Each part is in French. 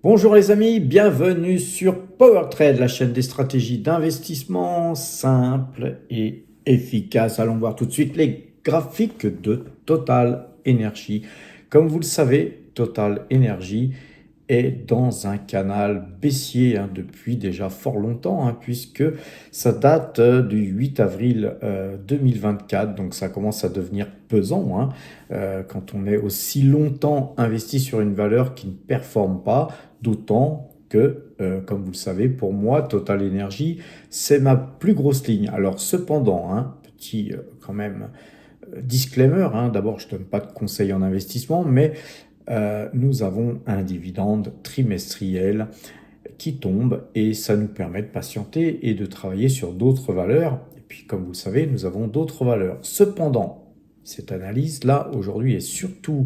Bonjour les amis, bienvenue sur PowerTrade, la chaîne des stratégies d'investissement simples et efficaces. Allons voir tout de suite les graphiques de Total Energy. Comme vous le savez, Total Energy est dans un canal baissier depuis déjà fort longtemps, puisque ça date du 8 avril 2024, donc ça commence à devenir pesant quand on est aussi longtemps investi sur une valeur qui ne performe pas, d'autant que, comme vous le savez, pour moi, Total Energy, c'est ma plus grosse ligne. Alors cependant, petit quand même disclaimer, d'abord je ne donne pas de conseils en investissement, mais nous avons un dividende trimestriel qui tombe et ça nous permet de patienter et de travailler sur d'autres valeurs. Et puis, comme vous le savez, nous avons d'autres valeurs. Cependant, cette analyse-là, aujourd'hui, est surtout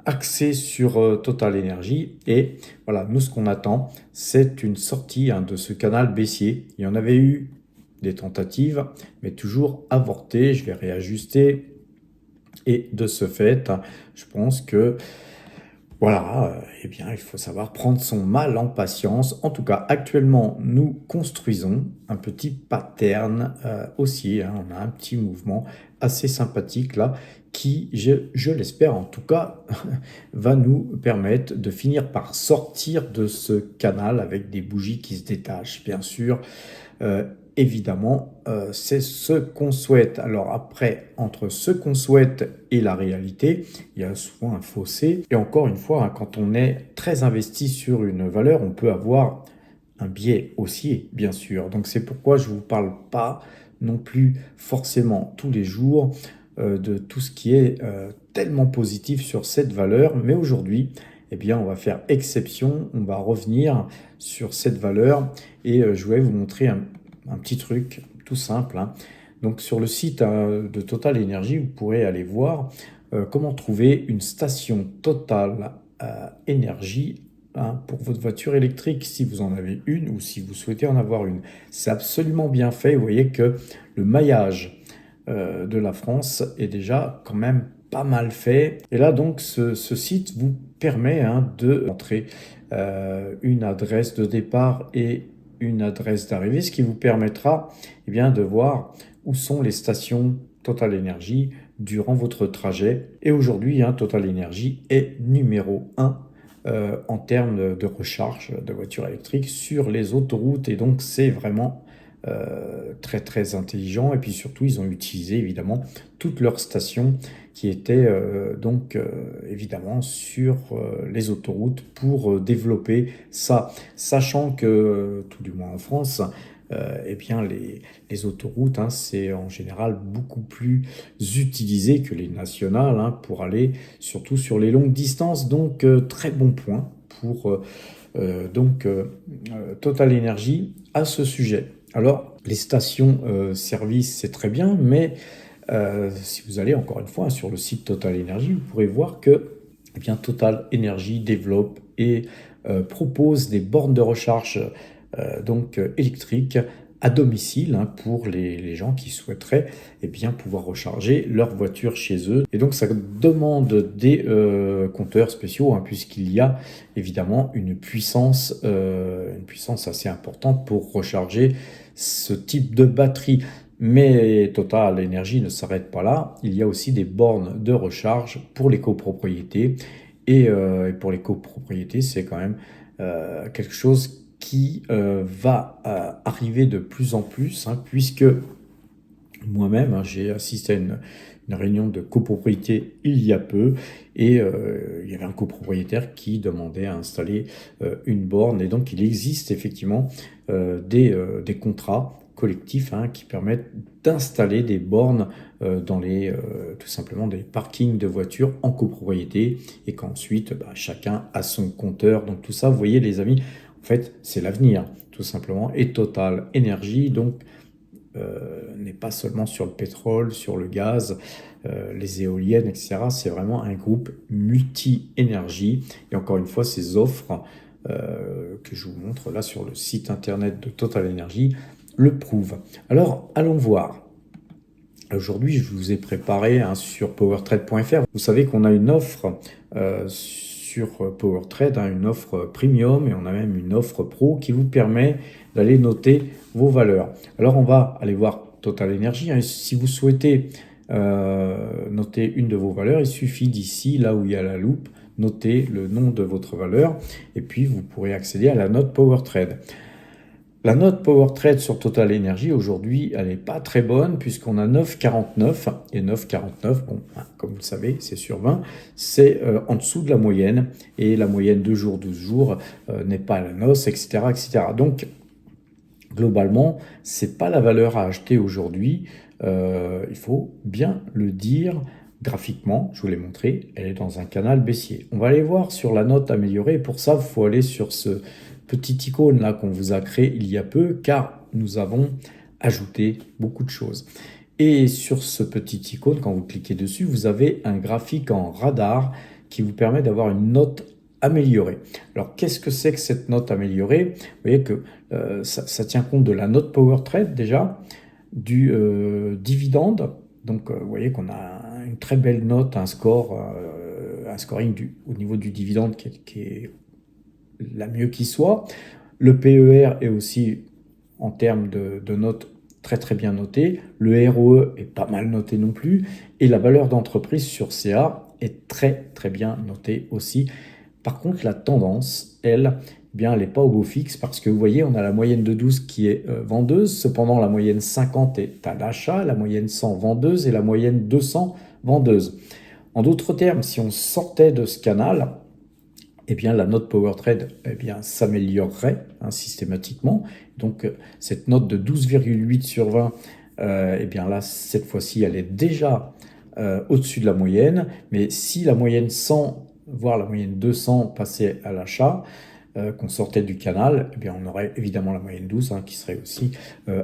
axée sur Total Energy. Et voilà, nous, ce qu'on attend, c'est une sortie de ce canal baissier. Il y en avait eu des tentatives, mais toujours avortées. Je vais réajuster. Et de ce fait, je pense que voilà, eh bien, il faut savoir prendre son mal en patience. En tout cas, actuellement, nous construisons un petit pattern haussier. On a un petit mouvement assez sympathique là qui, je l'espère en tout cas, va nous permettre de finir par sortir de ce canal avec des bougies qui se détachent, bien sûr. Évidemment, c'est ce qu'on souhaite. Alors après, entre ce qu'on souhaite et la réalité, il y a souvent un fossé. Et encore une fois, quand on est très investi sur une valeur, on peut avoir un biais haussier, bien sûr. Donc c'est pourquoi je ne vous parle pas non plus forcément tous les jours de tout ce qui est tellement positif sur cette valeur. Mais aujourd'hui, eh bien, on va faire exception, on va revenir sur cette valeur et je vais vous montrer un petit truc tout simple. Donc sur le site de Total Energy, vous pourrez aller voir comment trouver une station Total Energy pour votre voiture électrique si vous en avez une ou si vous souhaitez en avoir une. C'est absolument bien fait. Vous voyez que le maillage de la France est déjà quand même pas mal fait. Et là donc ce site vous permet de entrer une adresse de départ et une adresse d'arrivée, ce qui vous permettra bien, de voir où sont les stations Total Energy durant votre trajet. Et aujourd'hui, Total Energy est numéro 1 en termes de recharge de voitures électriques sur les autoroutes. Et donc, c'est vraiment très très intelligent. Et puis surtout, ils ont utilisé évidemment toutes leurs stations qui étaient évidemment sur les autoroutes pour développer ça, sachant que, tout du moins en France, eh bien les autoroutes, c'est en général beaucoup plus utilisé que les nationales pour aller surtout sur les longues distances. Donc, très bon point pour Total Energy à ce sujet. Alors, les stations service, c'est très bien, mais si vous allez encore une fois sur le site Total Energy, vous pourrez voir que Total Energy développe et propose des bornes de recharge électriques à domicile pour les gens qui souhaiteraient pouvoir recharger leur voiture chez eux. Et donc ça demande des compteurs spéciaux puisqu'il y a évidemment une puissance assez importante pour recharger ce type de batterie. Mais Total Energy ne s'arrête pas là. Il y a aussi des bornes de recharge pour les copropriétés. Et pour les copropriétés, c'est quand même quelque chose qui va arriver de plus en plus, puisque moi-même, j'ai assisté à une réunion de copropriété il y a peu, et il y avait un copropriétaire qui demandait à installer une borne. Et donc, il existe effectivement des contrats collectifs qui permettent d'installer des bornes dans tout simplement des parkings de voitures en copropriété, et qu'ensuite, chacun a son compteur. Donc tout ça, vous voyez les amis, en fait, c'est l'avenir, tout simplement. Et Total Energy, donc, n'est pas seulement sur le pétrole, sur le gaz, les éoliennes, etc. C'est vraiment un groupe multi-énergie. Et encore une fois, ces offres que je vous montre là sur le site internet de Total Energy le prouvent. Alors, allons voir. Aujourd'hui, je vous ai préparé sur powertrade.fr. Vous savez qu'on a une offre sur PowerTrade une offre premium et on a même une offre pro qui vous permet d'aller noter vos valeurs. Alors on va aller voir Total Energy. Si vous souhaitez noter une de vos valeurs, il suffit d'ici, là où il y a la loupe, noter le nom de votre valeur et puis vous pourrez accéder à la note PowerTrade. La note PowerTrade sur Total Energy aujourd'hui, elle n'est pas très bonne puisqu'on a 9,49 et 9,49, bon, comme vous le savez, c'est sur 20, c'est en dessous de la moyenne et la moyenne 2 jours, 12 jours n'est pas à la noce, etc., etc. Donc, globalement, c'est pas la valeur à acheter aujourd'hui. Il faut bien le dire graphiquement, je vous l'ai montré, elle est dans un canal baissier. On va aller voir sur la note améliorée et pour ça, il faut aller sur ce petit icône là qu'on vous a créé il y a peu car nous avons ajouté beaucoup de choses. Et sur ce petit icône, quand vous cliquez dessus, vous avez un graphique en radar qui vous permet d'avoir une note améliorée. Alors qu'est-ce que c'est que cette note améliorée? Vous voyez que ça tient compte de la note PowerTrade déjà, du dividende. Donc vous voyez qu'on a une très belle note, un scoring au niveau du dividende qui est la mieux qui soit. Le PER est aussi en termes de notes très très bien noté. Le ROE est pas mal noté non plus. Et la valeur d'entreprise sur CA est très très bien notée aussi. Par contre, la tendance, elle, bien, elle n'est pas au beau fixe parce que vous voyez, on a la moyenne de 12 qui est vendeuse. Cependant, la moyenne 50 est à l'achat, la moyenne 100 vendeuse et la moyenne 200 vendeuse. En d'autres termes, si on sortait de ce canal, eh bien, la note PowerTrade s'améliorerait systématiquement. Donc, cette note de 12,8 sur 20, eh bien là, cette fois-ci, elle est déjà au-dessus de la moyenne. Mais si la moyenne 100, voire la moyenne 200 passait à l'achat, qu'on sortait du canal, eh bien, on aurait évidemment la moyenne 12 qui serait aussi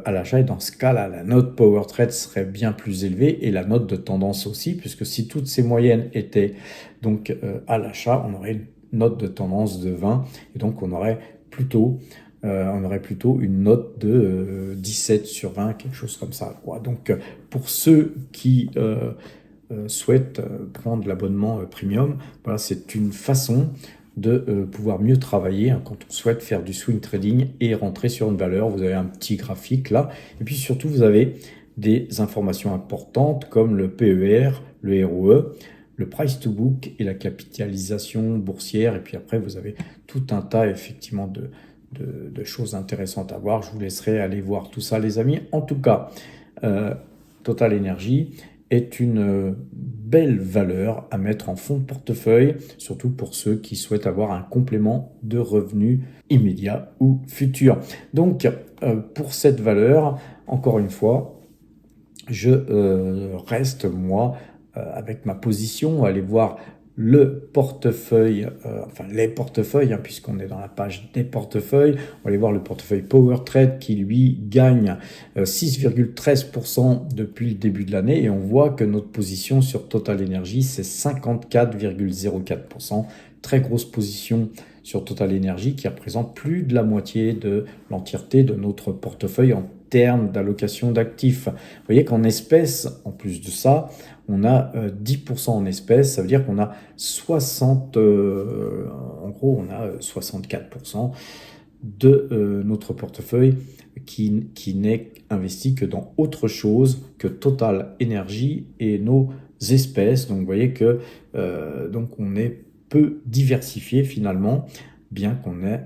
à l'achat. Et dans ce cas-là, la note PowerTrade serait bien plus élevée et la note de tendance aussi, puisque si toutes ces moyennes étaient donc à l'achat, on aurait une note de tendance de 20 et donc on aurait plutôt une note de 17 sur 20, quelque chose comme ça, quoi. Donc pour ceux qui souhaitent prendre l'abonnement premium, voilà, c'est une façon de pouvoir mieux travailler quand on souhaite faire du swing trading et rentrer sur une valeur. Vous avez un petit graphique là et puis surtout vous avez des informations importantes comme le PER, le ROE, le price to book et la capitalisation boursière. Et puis après, vous avez tout un tas effectivement de choses intéressantes à voir. Je vous laisserai aller voir tout ça, les amis. En tout cas, Total Energy est une belle valeur à mettre en fond de portefeuille, surtout pour ceux qui souhaitent avoir un complément de revenus immédiat ou futur. Donc, pour cette valeur, encore une fois, je reste, moi, avec ma position, aller voir le portefeuille, enfin les portefeuilles, puisqu'on est dans la page des portefeuilles. On va aller voir le portefeuille PowerTrade qui, lui, gagne 6,13% depuis le début de l'année. Et on voit que notre position sur Total Energy, c'est 54,04%. Très grosse position sur Total Energy qui représente plus de la moitié de l'entièreté de notre portefeuille en termes d'allocation d'actifs. Vous voyez qu'en espèces, en plus de ça, on a 10% en espèces, ça veut dire qu'on a 64% de notre portefeuille qui n'est investi que dans autre chose que Total Energy et nos espèces. Donc vous voyez que donc on est peu diversifié finalement, bien qu'on ait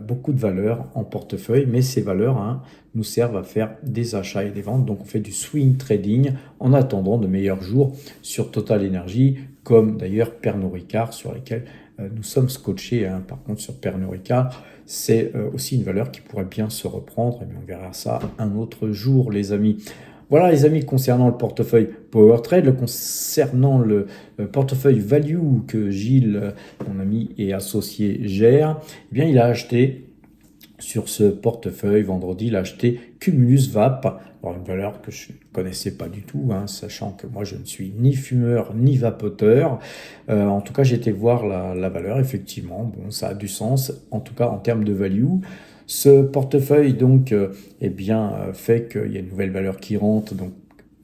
beaucoup de valeurs en portefeuille, mais ces valeurs nous servent à faire des achats et des ventes. Donc on fait du swing trading en attendant de meilleurs jours sur Total Energy, comme d'ailleurs Pernod Ricard, sur lesquels nous sommes scotchés. Par contre, sur Pernod Ricard, c'est aussi une valeur qui pourrait bien se reprendre, et on verra ça un autre jour, les amis. Voilà, les amis, concernant le portefeuille PowerTrade. Concernant le portefeuille Value que Gilles, mon ami et associé, gère, eh bien, il a acheté sur ce portefeuille vendredi, il a acheté Cumulus Vap, alors une valeur que je ne connaissais pas du tout, sachant que moi je ne suis ni fumeur ni vapoteur. En tout cas, j'ai été voir la valeur, effectivement, bon, ça a du sens, en tout cas en termes de value. Ce portefeuille donc fait qu'il y a une nouvelle valeur qui rentre, donc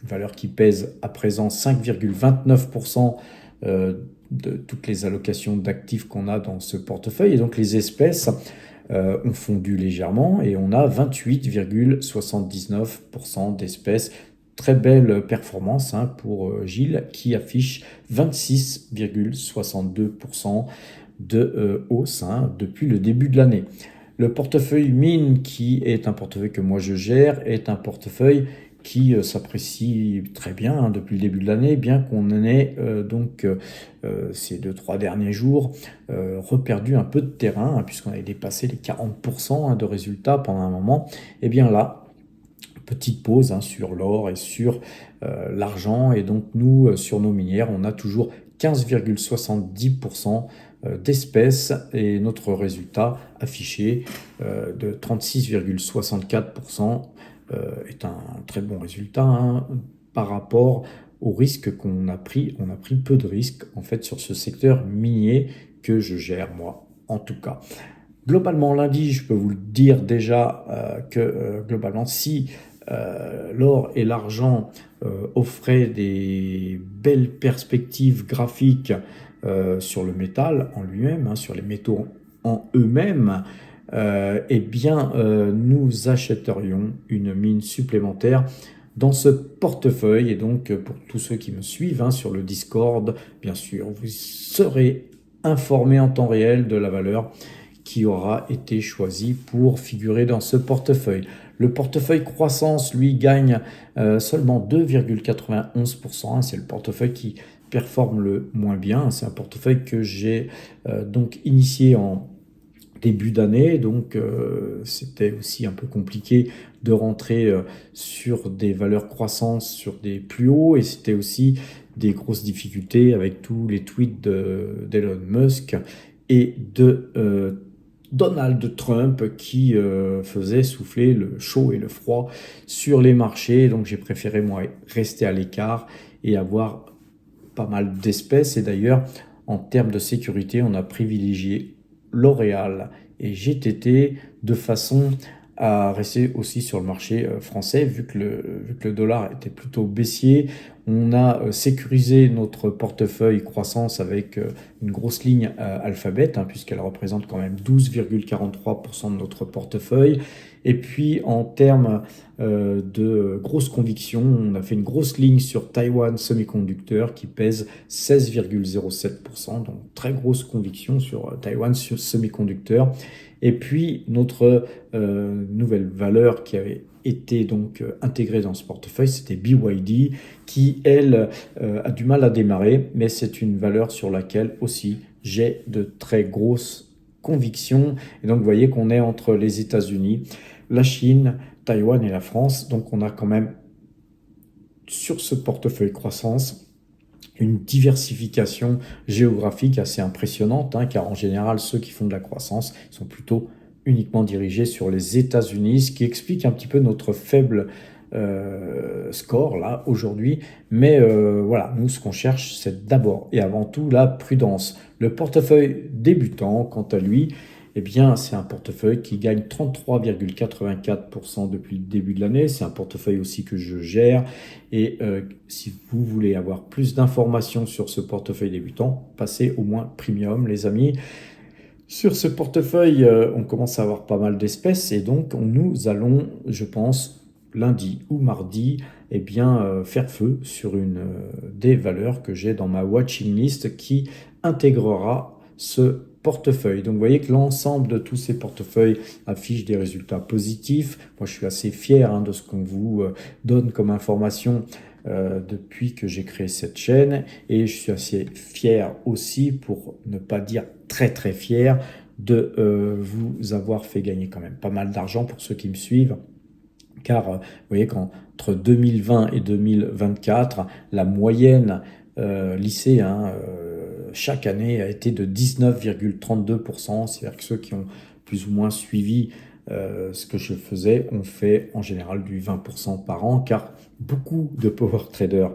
une valeur qui pèse à présent 5,29% de toutes les allocations d'actifs qu'on a dans ce portefeuille. Et donc les espèces ont fondu légèrement et on a 28,79% d'espèces. Très belle performance pour Gilles qui affiche 26,62% de hausse depuis le début de l'année. Le portefeuille mine, qui est un portefeuille que moi je gère, est un portefeuille qui s'apprécie très bien depuis le début de l'année, bien qu'on en ait ces 2-3 derniers jours reperdu un peu de terrain, puisqu'on avait dépassé les 40% de résultats pendant un moment. Et bien là, petite pause sur l'or et sur l'argent, et donc nous, sur nos minières, on a toujours 15,70% d'espèces, et notre résultat affiché de 36,64% est un très bon résultat par rapport au risque qu'on a pris. On a pris peu de risques en fait sur ce secteur minier que je gère moi en tout cas. Globalement, lundi, je peux vous le dire déjà que globalement, si l'or et l'argent offraient des belles perspectives graphiques sur le métal en lui-même, sur les métaux en eux-mêmes, eh bien, nous achèterions une mine supplémentaire dans ce portefeuille. Et donc, pour tous ceux qui me suivent sur le Discord, bien sûr, vous serez informés en temps réel de la valeur qui aura été choisi pour figurer dans ce portefeuille. Le portefeuille croissance, lui, gagne seulement 2,91%. C'est le portefeuille qui performe le moins bien. C'est un portefeuille que j'ai donc initié en début d'année, donc c'était aussi un peu compliqué de rentrer sur des valeurs croissance sur des plus hauts, et c'était aussi des grosses difficultés avec tous les tweets d'Elon Musk et de Donald Trump qui faisait souffler le chaud et le froid sur les marchés. Donc j'ai préféré moi rester à l'écart et avoir pas mal d'espèces. Et d'ailleurs, en termes de sécurité, on a privilégié L'Oréal et GTT de façon à rester aussi sur le marché français, vu que le dollar était plutôt baissier. On a sécurisé notre portefeuille croissance avec une grosse ligne Alphabet, puisqu'elle représente quand même 12,43% de notre portefeuille. Et puis en termes de grosses convictions, on a fait une grosse ligne sur Taiwan Semiconductor qui pèse 16,07%, donc très grosse conviction sur Taiwan Semiconductor. Et puis notre nouvelle valeur qui avait été donc intégrée dans ce portefeuille, c'était BYD, qui elle a du mal à démarrer, mais c'est une valeur sur laquelle aussi j'ai de très grosses convictions. Et donc vous voyez qu'on est entre les États-Unis, la Chine, Taïwan et la France. Donc on a quand même sur ce portefeuille croissance une diversification géographique assez impressionnante, car en général ceux qui font de la croissance sont plutôt uniquement dirigés sur les États-Unis, ce qui explique un petit peu notre faible score là aujourd'hui. Mais voilà, nous ce qu'on cherche, c'est d'abord et avant tout la prudence. Le portefeuille débutant, quant à lui, eh bien, c'est un portefeuille qui gagne 33,84% depuis le début de l'année. C'est un portefeuille aussi que je gère. Et si vous voulez avoir plus d'informations sur ce portefeuille débutant, passez au moins premium, les amis. Sur ce portefeuille, on commence à avoir pas mal d'espèces, et donc nous allons, je pense, lundi ou mardi, faire feu sur une des valeurs que j'ai dans ma watching list qui intégrera ce portefeuille. Donc vous voyez que l'ensemble de tous ces portefeuilles affiche des résultats positifs. Moi je suis assez fier de ce qu'on vous donne comme information depuis que j'ai créé cette chaîne, et je suis assez fier aussi, pour ne pas dire très très fier, de vous avoir fait gagner quand même pas mal d'argent pour ceux qui me suivent. Car vous voyez qu'entre 2020 et 2024, la moyenne lycée chaque année a été de 19,32%. C'est-à-dire que ceux qui ont plus ou moins suivi ce que je faisais ont fait en général du 20% par an, car beaucoup de power traders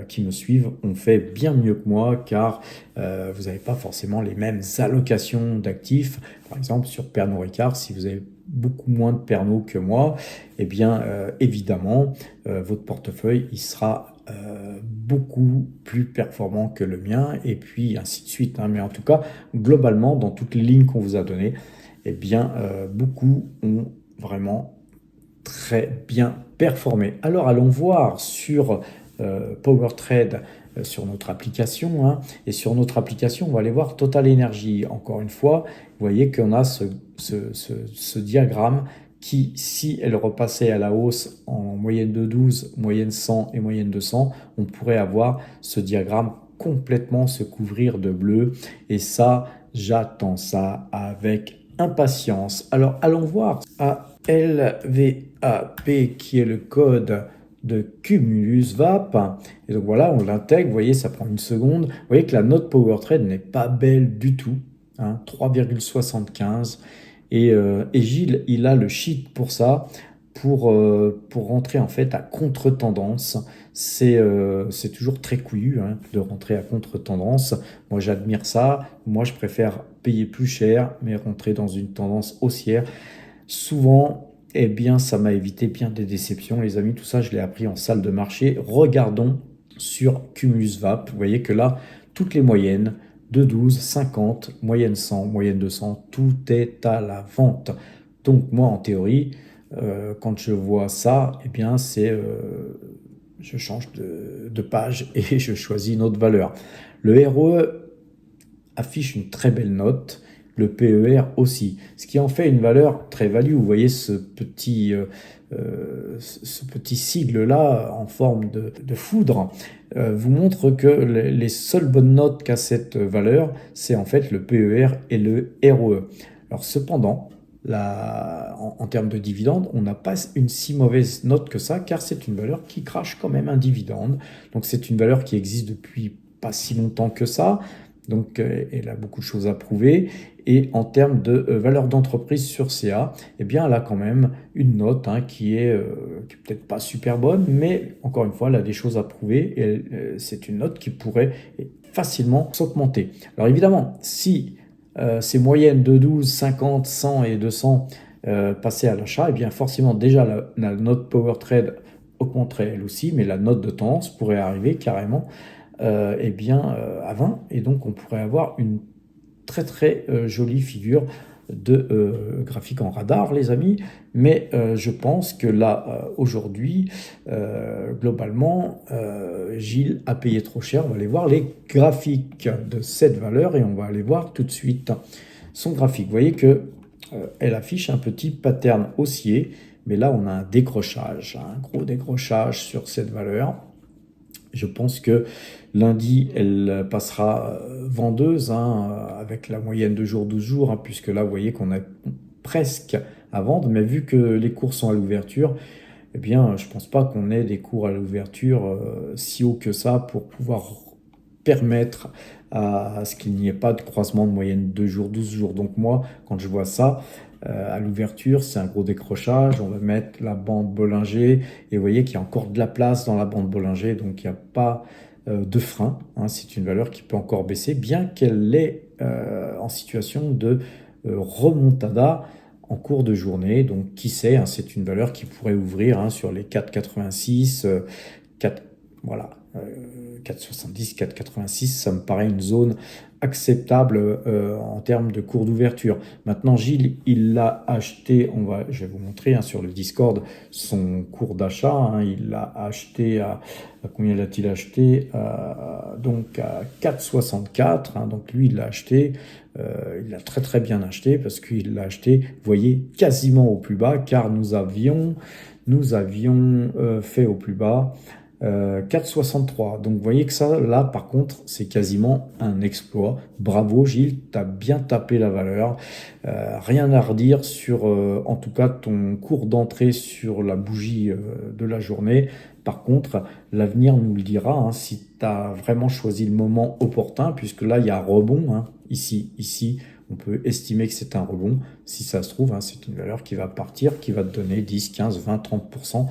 qui me suivent ont fait bien mieux que moi, car vous n'avez pas forcément les mêmes allocations d'actifs. Par exemple, sur Pernod Ricard, si vous avez beaucoup moins de Pernod que moi, évidemment, votre portefeuille il sera beaucoup plus performant que le mien, et puis ainsi de suite, hein. Mais en tout cas, globalement, dans toutes les lignes qu'on vous a données, eh bien, beaucoup ont vraiment très bien performé. Alors allons voir sur PowerTrade, sur notre application, hein. Et sur notre application, on va aller voir Total Energy. Encore une fois, vous voyez qu'on a ce diagramme qui, si elle repassait à la hausse en moyenne de 12, moyenne 100 et moyenne 200, on pourrait avoir ce diagramme complètement se couvrir de bleu. Et ça, j'attends ça avec impatience. Alors allons voir à LVAP qui est le code de Cumulus VAP. Et donc voilà, on l'intègre, vous voyez, ça prend une seconde. Vous voyez que la note PowerTrade n'est pas belle du tout, hein, 3,75. Et Gilles, il a le chic pour ça, pour rentrer en fait à contre-tendance. C'est toujours très couillu, hein, de rentrer à contre-tendance. Moi, j'admire ça. Moi, je préfère payer plus cher, mais rentrer dans une tendance haussière. Souvent, eh bien, ça m'a évité bien des déceptions, les amis. Tout ça, je l'ai appris en salle de marché. Regardons sur Cumulus VAP. Vous voyez que là, toutes les moyennes, de 12, 50, moyenne 100, moyenne 200, tout est à la vente. Donc moi, en théorie, quand je vois ça, eh bien, je change de page et je choisis une autre valeur. Le ROE affiche une très belle note, le PER aussi, ce qui en fait une valeur très value. Vous voyez ce petit sigle-là en forme de foudre vous montre que les seules bonnes notes qu'a cette valeur, c'est en fait le PER et le ROE. Alors cependant, en termes de dividendes, on n'a pas une si mauvaise note que ça, car c'est une valeur qui crache quand même un dividende. Donc c'est une valeur qui existe depuis pas si longtemps que ça. Donc, elle a beaucoup de choses à prouver. Et en termes de valeur d'entreprise sur CA, eh bien, elle a quand même une note, hein, qui est peut-être pas super bonne, mais encore une fois, elle a des choses à prouver. Et c'est une note qui pourrait facilement s'augmenter. Alors évidemment, si ces moyennes de 12, 50, 100 et 200 passaient à l'achat, eh bien forcément déjà la note PowerTrade augmenterait elle aussi, mais la note de tendance pourrait arriver carrément eh bien, à 20. Et donc, on pourrait avoir une très très jolie figure de graphique en radar, les amis. Mais je pense que là, aujourd'hui, globalement, Gilles a payé trop cher. On va aller voir les graphiques de cette valeur et on va aller voir tout de suite son graphique. Vous voyez que elle affiche un petit pattern haussier, mais là, on a un décrochage, un gros décrochage sur cette valeur. Je pense que lundi, elle passera vendeuse, hein, avec la moyenne de jours, 12 jours, hein, puisque là, vous voyez qu'on a presque à vendre. Mais vu que les cours sont à l'ouverture, eh bien, je ne pense pas qu'on ait des cours à l'ouverture si haut que ça pour pouvoir permettre à ce qu'il n'y ait pas de croisement de moyenne 2 jours, 12 jours. Donc moi, quand je vois ça, à l'ouverture, c'est un gros décrochage. On va mettre la bande Bollinger et vous voyez qu'il y a encore de la place dans la bande Bollinger, donc il n'y a pas de frein, hein. C'est une valeur qui peut encore baisser, bien qu'elle est en situation de remontada en cours de journée. Donc qui sait, hein, c'est une valeur qui pourrait ouvrir, hein, sur les 4,86, 4, voilà, 4,70, 4,86, ça me paraît une zone acceptable en termes de cours d'ouverture. Maintenant, Gilles, il l'a acheté, je vais vous montrer, hein, sur le Discord son cours d'achat, hein. Il l'a acheté à combien l'a-t-il acheté? Donc à 4,64, hein. Donc lui, il l'a acheté, il l'a très très bien acheté parce qu'il l'a acheté, vous voyez, quasiment au plus bas, car nous avions fait au plus bas 4,63. Donc vous voyez que ça, là par contre, c'est quasiment un exploit. Bravo Gilles, tu as bien tapé la valeur. Rien à redire sur, en tout cas, ton cours d'entrée sur la bougie de la journée. Par contre, l'avenir nous le dira, hein, si tu as vraiment choisi le moment opportun, puisque là, il y a un rebond, hein, ici, on peut estimer que c'est un rebond. Si ça se trouve, hein, c'est une valeur qui va partir, qui va te donner 10, 15, 20, 30%.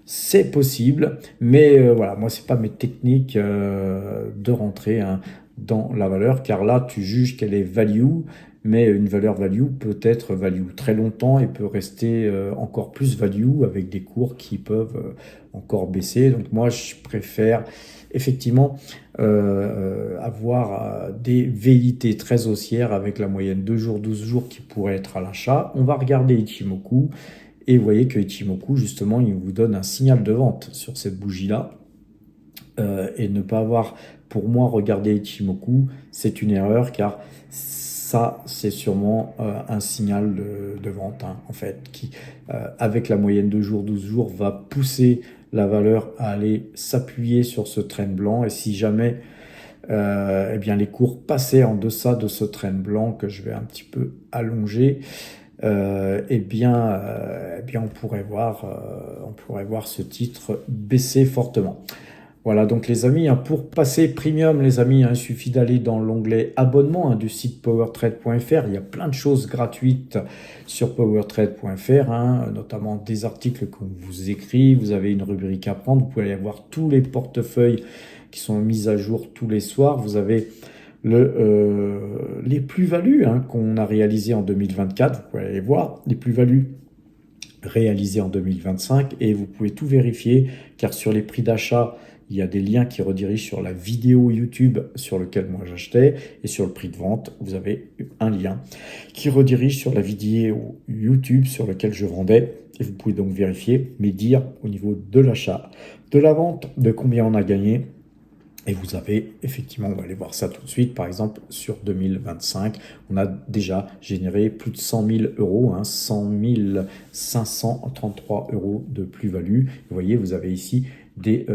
C'est possible, mais voilà, moi, c'est pas mes techniques de rentrer, hein, dans la valeur, car là, tu juges qu'elle est value, mais une valeur value peut être value très longtemps et peut rester encore plus value avec des cours qui peuvent encore baisser. Donc moi, je préfère effectivement avoir des velléités très haussières avec la moyenne 2 jours, 12 jours qui pourrait être à l'achat. On va regarder Ichimoku et vous voyez que Ichimoku, justement, il vous donne un signal de vente sur cette bougie-là. Et ne pas avoir, pour moi, regardé Ichimoku, c'est une erreur car ça, c'est sûrement un signal de vente, hein, en fait, qui, avec la moyenne de jours, 12 jours, va pousser la valeur à aller s'appuyer sur ce trend blanc. Et si jamais eh bien, les cours passaient en deçà de ce trend blanc que je vais un petit peu allonger, eh bien, on pourrait voir ce titre baisser fortement. Voilà, donc les amis, hein, pour passer premium, les amis, hein, il suffit d'aller dans l'onglet abonnement, hein, du site powertrade.fr. Il y a plein de choses gratuites sur powertrade.fr, hein, notamment des articles qu'on vous écrit. Vous avez une rubrique à prendre. Vous pouvez aller voir tous les portefeuilles qui sont mis à jour tous les soirs. Vous avez les plus-values, hein, qu'on a réalisées en 2024. Vous pouvez aller voir les plus-values réalisées en 2025 et vous pouvez tout vérifier car sur les prix d'achat, il y a des liens qui redirigent sur la vidéo YouTube sur laquelle moi j'achetais et sur le prix de vente, vous avez un lien qui redirige sur la vidéo YouTube sur laquelle je vendais et vous pouvez donc vérifier, mais dire au niveau de l'achat, de la vente, de combien on a gagné. Et vous avez, effectivement, on va aller voir ça tout de suite, par exemple, sur 2025, on a déjà généré plus de 100 000 euros, hein, 100 533 euros de plus-value. Vous voyez, vous avez ici des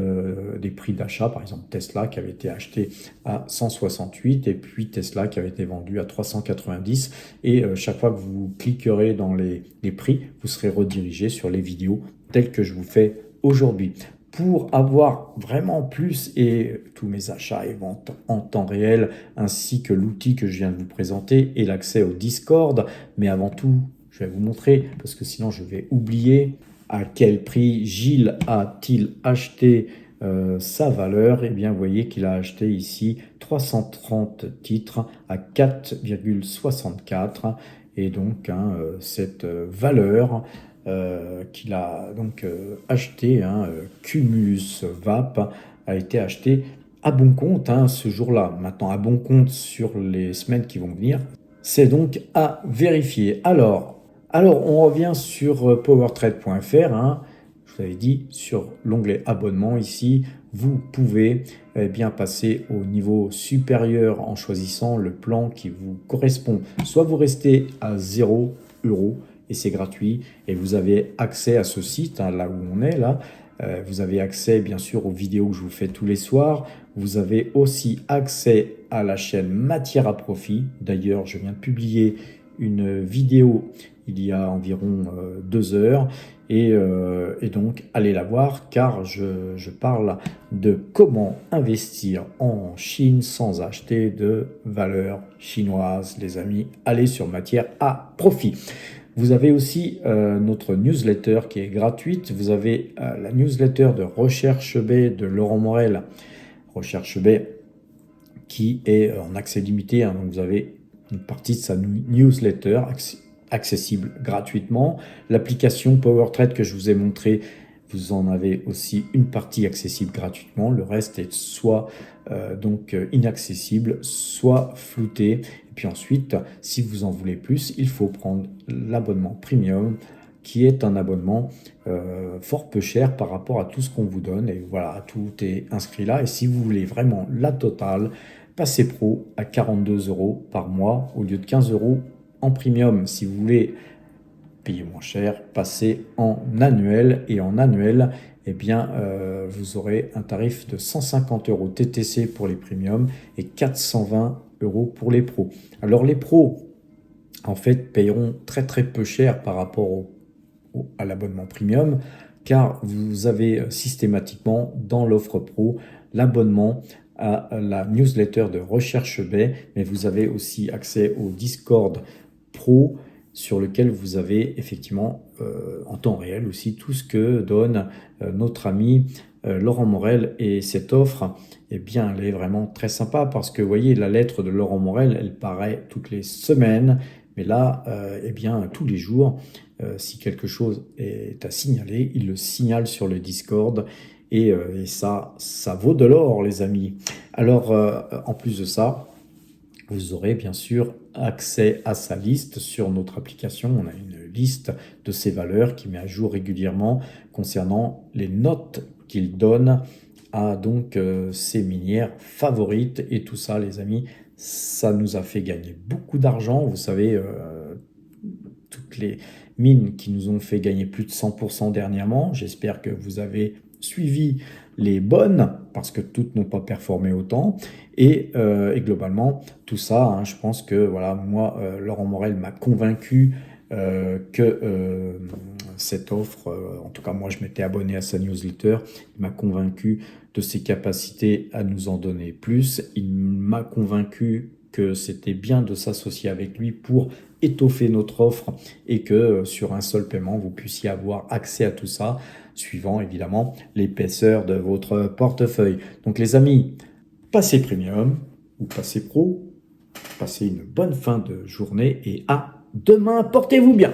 prix d'achat, par exemple Tesla qui avait été acheté à 168 et puis Tesla qui avait été vendu à 390. Et chaque fois que vous cliquerez dans les prix, vous serez redirigé sur les vidéos telles que je vous fais aujourd'hui. Pour avoir vraiment plus et tous mes achats et ventes en temps réel, ainsi que l'outil que je viens de vous présenter et l'accès au Discord. Mais avant tout, je vais vous montrer, parce que sinon je vais oublier à quel prix Gilles a-t-il acheté sa valeur. Eh bien, vous voyez qu'il a acheté ici 330 titres à 4,64. Et donc, hein, cette valeur qu'il a donc acheté, hein, Cumulus VAP, a été acheté à bon compte, hein, ce jour-là. Maintenant, à bon compte sur les semaines qui vont venir, c'est donc à vérifier. Alors on revient sur powertrade.fr, hein. Je vous avais dit, sur l'onglet abonnement ici, vous pouvez bien passer au niveau supérieur en choisissant le plan qui vous correspond. Soit vous restez à 0 € et c'est gratuit et vous avez accès à ce site, hein, là où on est là. Vous avez accès bien sûr aux vidéos que je vous fais tous les soirs. Vous avez aussi accès à la chaîne Matière à Profit. D'ailleurs, je viens de publier une vidéo il y a environ 2 heures et donc allez la voir car je parle de comment investir en Chine sans acheter de valeurs chinoises, les amis. Allez sur Matière à Profit. Vous avez aussi notre newsletter qui est gratuite. Vous avez la newsletter de Recherche B de Laurent Morel. Recherche B qui est en accès limité, hein, donc vous avez une partie de sa newsletter accessible gratuitement. L'application PowerTrade que je vous ai montré, vous en avez aussi une partie accessible gratuitement. Le reste est soit donc inaccessible, soit flouté. Et puis ensuite, si vous en voulez plus, il faut prendre l'abonnement premium, qui est un abonnement fort peu cher par rapport à tout ce qu'on vous donne. Et voilà, tout est inscrit là. Et si vous voulez vraiment la totale, passez pro à 42 € par mois au lieu de 15 € en premium. Si vous voulez payer moins cher, passez en annuel. Et en annuel, eh bien, vous aurez un tarif de 150 € TTC pour les premiums et 420 € pour les pros. Alors les pros, en fait, payeront très très peu cher par rapport à l'abonnement premium, car vous avez systématiquement dans l'offre pro l'abonnement à la newsletter de Recherche B, mais vous avez aussi accès au Discord Pro sur lequel vous avez effectivement en temps réel aussi tout ce que donne notre ami Laurent Morel. Et cette offre, eh bien, elle est vraiment très sympa parce que, vous voyez, la lettre de Laurent Morel, elle paraît toutes les semaines, mais là, eh bien, tous les jours, si quelque chose est à signaler, il le signale sur le Discord. Et ça vaut de l'or, les amis. Alors, en plus de ça, vous aurez bien sûr accès à sa liste sur notre application. On a une liste de ses valeurs qui met à jour régulièrement concernant les notes qu'il donne à donc ses minières favorites. Et tout ça, les amis, ça nous a fait gagner beaucoup d'argent. Vous savez, toutes les mines qui nous ont fait gagner plus de 100% dernièrement. J'espère que vous avez suivi les bonnes, parce que toutes n'ont pas performé autant. Et globalement, tout ça, hein, je pense que voilà, moi, Laurent Morel m'a convaincu que cette offre, en tout cas moi je m'étais abonné à sa newsletter, il m'a convaincu de ses capacités à nous en donner plus, il m'a convaincu que c'était bien de s'associer avec lui pour étoffer notre offre et que sur un seul paiement, vous puissiez avoir accès à tout ça, suivant évidemment l'épaisseur de votre portefeuille. Donc les amis, passez premium ou passez pro, passez une bonne fin de journée et à demain, portez-vous bien.